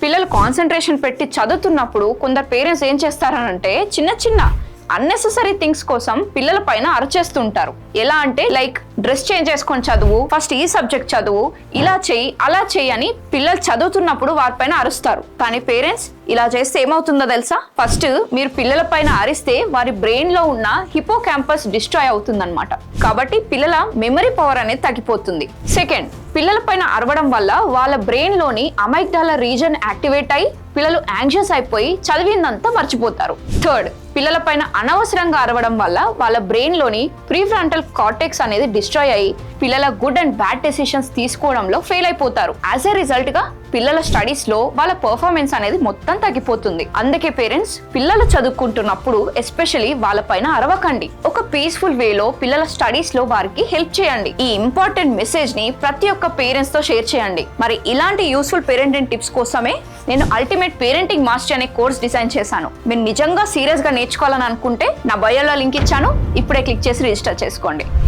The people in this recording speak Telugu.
పిల్లలు కాన్సన్ట్రేషన్ పెట్టి చదువుతున్నప్పుడు కొందరు పేరెంట్స్ ఏం చేస్తారనంటే చిన్న చిన్న అన్నెసెసరీ థింగ్స్ కోసం పిల్లల పైన అరచేస్తుంటారు. ఎలా అంటే లైక్ డ్రెస్ చేంజ్ చేసుకొని చదువు, ఫస్ట్ ఈ సబ్జెక్ట్ చదువు, ఇలా చెయ్యి అలా చెయ్యి అని పిల్లలు చదువుతున్నప్పుడు వారిపైన అరుస్తారు. కానీ పేరెంట్స్ ఇలా చేస్తే ఏమవుతుందో తెలుసా? ఫస్ట్ మీరు పిల్లల పైన అరిస్తే వారి బ్రెయిన్ లో ఉన్న హిపో క్యాంపస్ డిస్ట్రాయ్ అవుతుందన్నమాట. కాబట్టి పిల్లల మెమరీ పవర్ అనేది తగ్గిపోతుంది. సెకండ్, పిల్లల పైన అరవడం వల్ల వాళ్ళ బ్రెయిన్ లోని అమైగ్డాలా రీజన్ యాక్టివేట్ అయి పిల్లలు యాంగ్షియస్ అయిపోయి చదివిందంతా మర్చిపోతారు. థర్డ్, పిల్లల పైన అనవసరంగా అరవడం వల్ల వాళ్ళ బ్రెయిన్ లోని ప్రీఫ్రంటల్ కార్టెక్స్ అనేది డిస్ట్రాయ్ అయ్యి పిల్లల గుడ్ అండ్ బ్యాడ్ డెసిషన్స్ తీసుకోవడంలో ఫెయిల్ అయిపోతారు. యాజ్ ఎ రిజల్ట్ గా పిల్లల స్టడీస్ లో వాళ్ళ పర్ఫార్మెన్స్ అనేది మొత్తం తగ్గిపోతుంది. అందుకే పేరెంట్స్ పిల్లలు చదువుకుంటున్నప్పుడు ఎస్పెషల్లీ వాళ్ళ పైన అరవకండి. ఒక పీస్ఫుల్ వేలో పిల్లల స్టడీస్ లో వారికి హెల్ప్ చేయండి. ఈ ఇంపార్టెంట్ మెసేజ్ ని ప్రతి ఒక్క పేరెంట్స్ తో షేర్ చేయండి. మరి ఇలాంటి యూస్ఫుల్ పేరెంటింగ్ టిప్స్ కోసమే నేను అల్టిమేట్ పేరెంటింగ్ మాస్టర్ అనే కోర్స్ డిజైన్ చేశాను. మీరు నిజంగా సీరియస్ గా నేర్చుకోవాలని అనుకుంటే నా బయోలో లింక్ ఇచ్చాను, ఇప్పుడే క్లిక్ చేసి రిజిస్టర్ చేసుకోండి.